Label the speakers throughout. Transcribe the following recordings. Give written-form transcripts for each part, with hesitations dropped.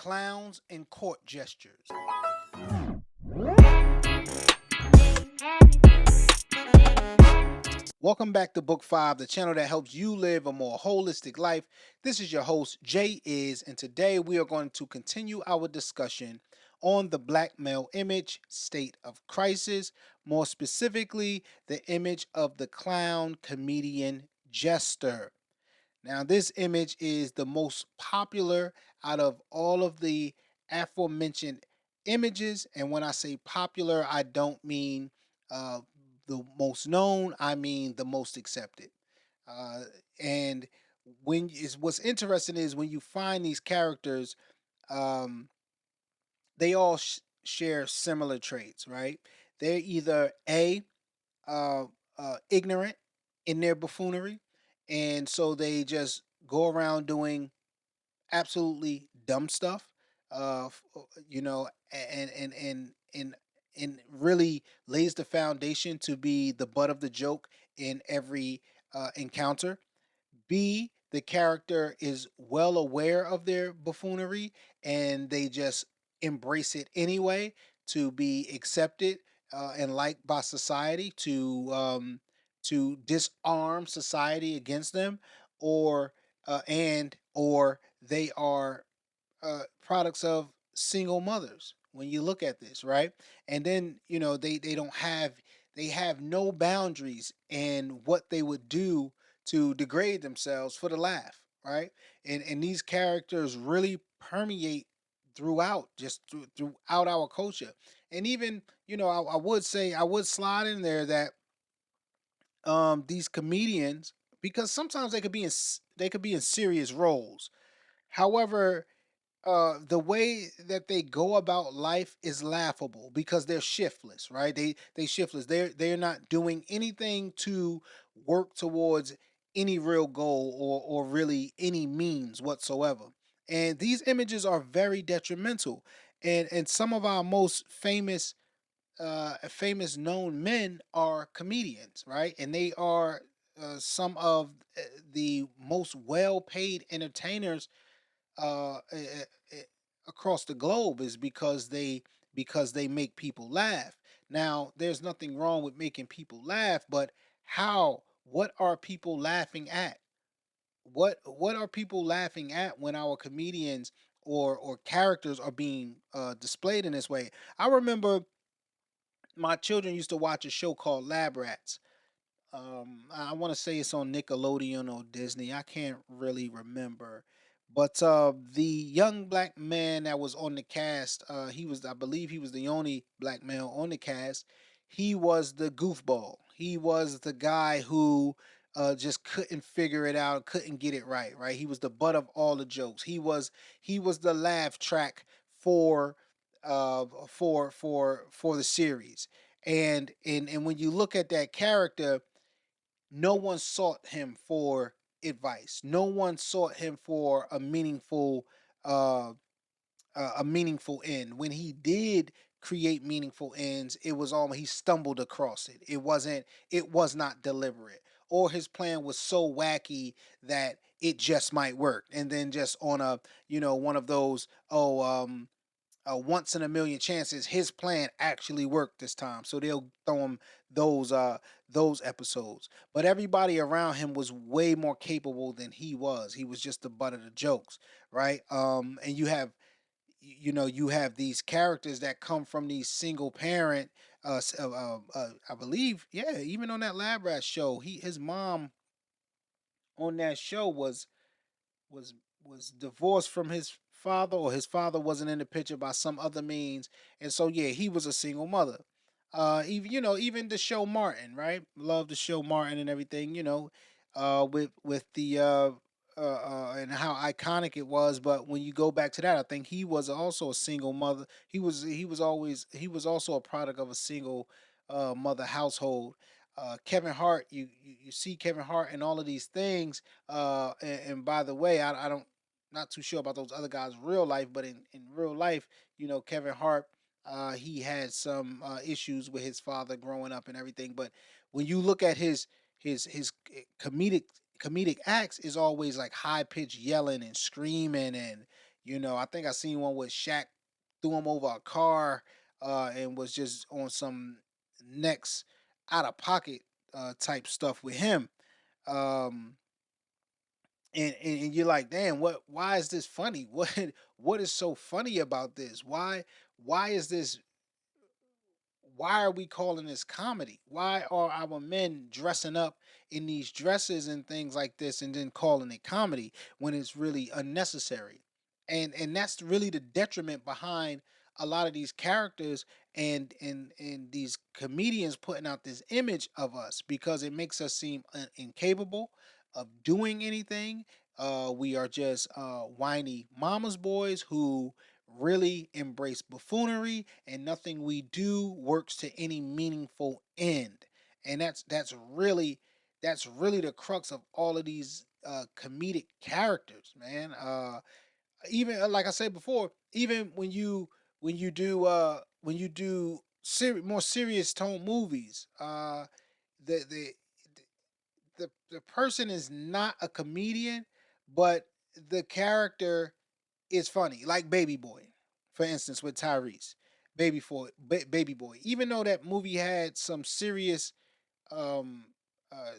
Speaker 1: Clowns and Court Gestures. Welcome back to Book 5, the channel that helps you live a more holistic life. This is your host, Jay Is, and today we are going to continue our discussion on the black male image, state of crisis, more specifically, the image of the clown comedian Jester. Now, this image is the most popular out of all of the aforementioned images. And when I say popular, I don't mean uh, the most known, I mean the most accepted. Uh, and what's interesting is when you find these characters, um, they all share similar traits, right? They're either uh, ignorant in their buffoonery, and so they just go around doing absolutely dumb stuff, you know, and really lays the foundation to be the butt of the joke in every encounter. B, the character is well aware of their buffoonery and they just embrace it anyway to be accepted and liked by society to disarm society against them, or or they are products of single mothers when you look at this, right? And then they don't have, they have no boundaries in what they would do to degrade themselves for the laugh, right? And these characters really permeate throughout, throughout our culture. And even, I would say, I would slide in there that these comedians, because sometimes they could be they could be in serious roles. However, the way that they go about life is laughable because they're shiftless, right? They shiftless. They're not doing anything to work towards any real goal or really any means whatsoever. And these images are very detrimental. And some of our most famous known men are comedians, right? And they are some of the most well paid entertainers across the globe, is because they make people laugh. Now, there's nothing wrong with making people laugh, but how? What are people laughing at? What are people laughing at when our comedians or characters are being displayed in this way? I remember my children used to watch a show called Lab Rats. I want to say it's on Nickelodeon or Disney. I can't really remember. But the young black man that was on the cast, he was, I believe, he was the only black male on the cast. He was the goofball. He was the guy who just couldn't figure it out, couldn't get it right. Right. He was the butt of all the jokes. He was the laugh track for for the series. And when you look at that character, no one sought him for advice. No one sought him for uh, a meaningful end. When he did create meaningful ends, it was almost he stumbled across it. It was not deliberate. Or his plan was so wacky that it just might work. And then just on a, one of those, once in a million chances, his plan actually worked this time. So they'll throw him those uh those episodes. But everybody around him was way more capable than he was. He was just the butt of the jokes, right? And you have these characters that come from these single parent. I believe, yeah, even on that Lab Rat show, his mom on that show was was divorced from his father, or his father wasn't in the picture by some other means, and so yeah, he was a single mother. Even, even the show Martin, right? Love the show Martin and everything, with the and how iconic it was. But when you go back to that, I think he was also a single mother. He was also a product of a single mother household. Kevin Hart, you see Kevin Hart and all of these things. And by the way, I don't, not too sure about those other guys' real life, but in real life, Kevin Hart, he had some issues with his father growing up and everything. But when you look at his comedic acts, is always like high pitched yelling and screaming, and I think I seen one with Shaq threw him over a car, and was just on some next out of pocket type stuff with him. Um, and you're like, damn, why is this funny? What is so funny about this? Why is this why are we calling this comedy? Why are our men dressing up in these dresses and things like this and then calling it comedy when it's really unnecessary? And that's really the detriment behind a lot of these characters and these comedians putting out this image of us because it makes us seem incapable of doing anything. We are just whiny mama's boys who really embrace buffoonery, and nothing we do works to any meaningful end. And that's really the crux of all of these comedic characters, man. Even like I said before, even when you do more serious tone movies, the the the person is not a comedian, but the character is funny, like Baby Boy, for instance, with Tyrese. Baby Boy. Even though that movie had some serious um, uh,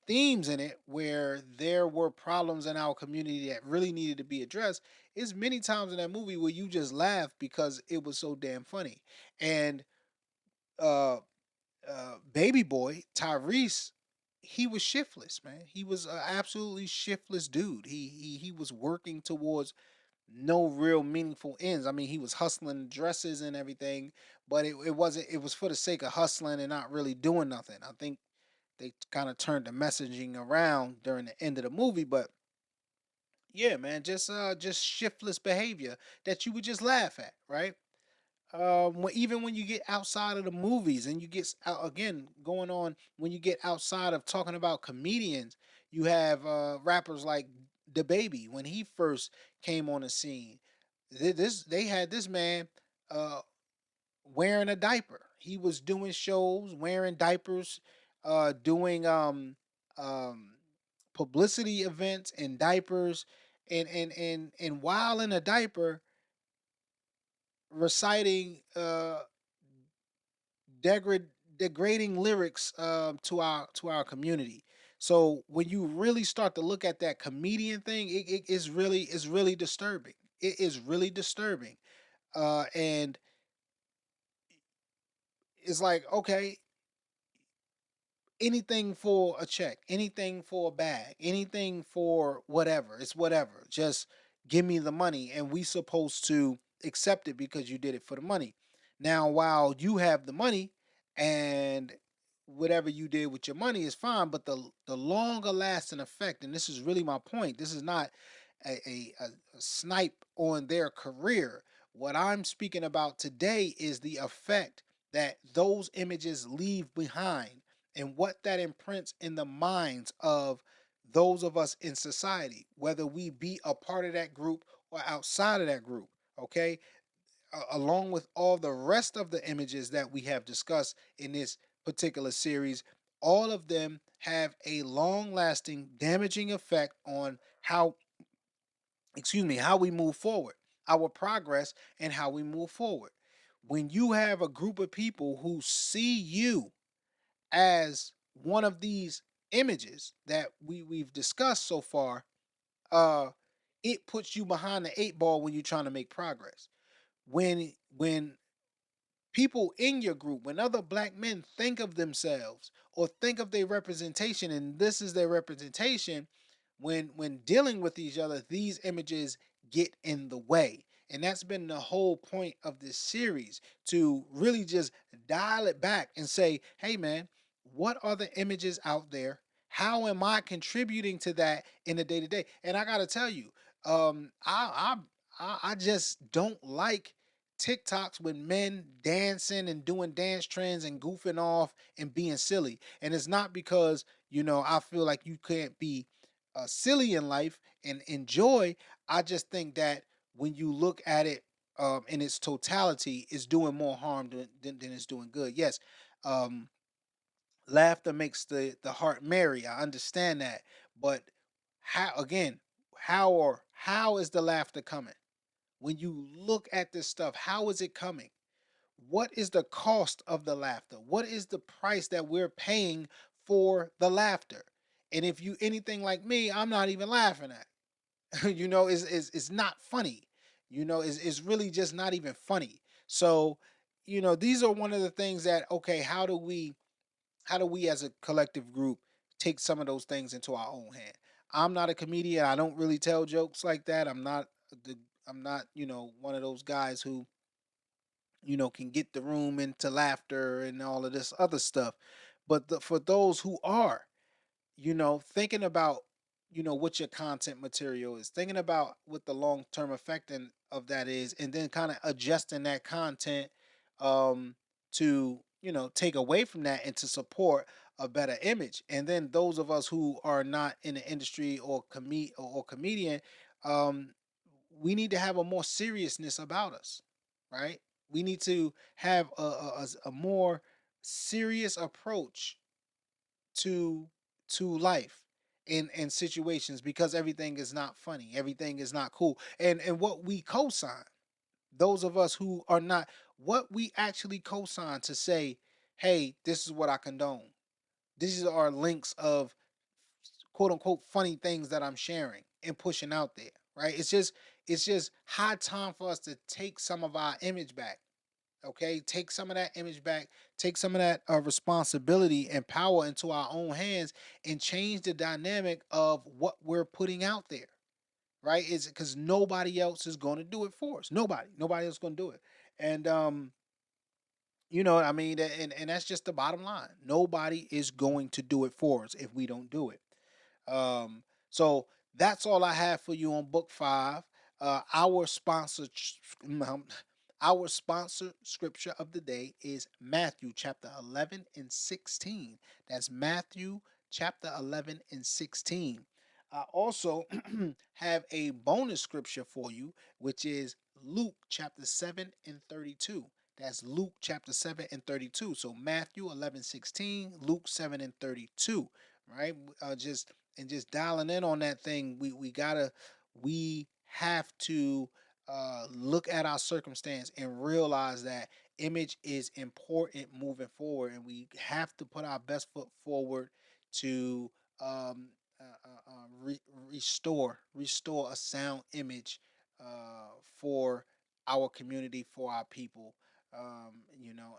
Speaker 1: themes in it, where there were problems in our community that really needed to be addressed, is many times in that movie where you just laugh because it was so damn funny. And uh, Baby Boy Tyrese, he was shiftless, man. He was an absolutely shiftless dude. He was working towards no real meaningful ends. I mean, he was hustling dresses and everything, but it wasn't. It was for the sake of hustling and not really doing nothing. I think they kind of turned the messaging around during the end of the movie, but yeah, man, just shiftless behavior that you would just laugh at, right? Even when you get outside of the movies and you get out again going on when you get outside of talking about comedians, you have rappers like the baby when he first came on the scene. They had this man uh, wearing a diaper. He was doing shows wearing diapers, doing um, publicity events in diapers, and while in a diaper, reciting degrad degrading lyrics to our community. So when you really start to look at that comedian thing, it is really disturbing. It is really disturbing. And it's like, okay, anything for a check, anything for a bag, anything for whatever. It's whatever. Just give me the money, and we supposed to accept it because you did it for the money. Now, while you have the money and whatever you did with your money is fine, but the longer lasting effect, and this is really my point. This is not a snipe on their career. What I'm speaking about today is the effect that those images leave behind and what that imprints in the minds of those of us in society, whether we be a part of that group or outside of that group. Okay. Along with all the rest of the images that we have discussed in this particular series, all of them have a long lasting damaging effect on how we move forward, our progress, and how we move forward. When you have a group of people who see you as one of these images that we've discussed so far, uh, it puts you behind the eight ball when you're trying to make progress. When people in your group, when other black men think of themselves or think of their representation, and this is their representation, when dealing with each other, these images get in the way. And that's been the whole point of this series, to really just dial it back and say, hey man, what are the images out there? How am I contributing to that in the day to day? And I gotta tell you, I just don't like TikToks with men dancing and doing dance trends and goofing off and being silly. And it's not because, I feel like you can't be silly in life and enjoy. I just think that when you look at it in its totality, it's doing more harm than it's doing good. Yes, um, laughter makes the heart merry. I understand that. But how, again, how is the laughter coming? when you look at this stuff, how is it coming? What is the cost of the laughter? What is the price that we're paying for the laughter? And if you anything like me, I'm not even laughing at. It's not funny. It's really just not even funny. So, these are one of the things that, okay, how do we as a collective group take some of those things into our own hand? I'm not a comedian. I don't really tell jokes like that. The I'm not, one of those guys who, can get the room into laughter and all of this other stuff. But for those who are, thinking about, what your content material is, thinking about what the long term effect of that is, and then kind of adjusting that content to, take away from that and to support a better image. And then those of us who are not in the industry or comedian, um, we need to have a more seriousness about us, right? We need to have a more serious approach to life and situations, because everything is not funny, everything is not cool. And what we co-sign, those of us who are not, what we actually co-sign to say, hey, this is what I condone. These are links of quote unquote funny things that I'm sharing and pushing out there, right? It's just high time for us to take some of our image back. Okay, take some of that image back, take some of that responsibility and power into our own hands, and change the dynamic of what we're putting out there, right? Is because nobody else is going to do it for us. Nobody else going to do it. And I mean, and that's just the bottom line. Nobody is going to do it for us if we don't do it. So that's all I have for you on book five. Our sponsor, our sponsor scripture of the day is Matthew chapter 11 and 16. That's Matthew chapter 11 and 16. I also have a bonus scripture for you, which is Luke chapter 7 and 32. That's Luke chapter 7 and 32. So Matthew 11:16, Luke 7 and 32, right? Just dialing in on that thing, we have to look at our circumstance and realize that image is important moving forward, and we have to put our best foot forward to um, restore a sound image for our community, for our people,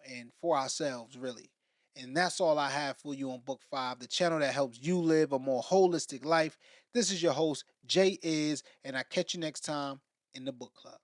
Speaker 1: and for ourselves, really. And that's all I have for you on Book 5, the channel that helps you live a more holistic life. This is your host, Jay Is, and I catch you next time in the book club.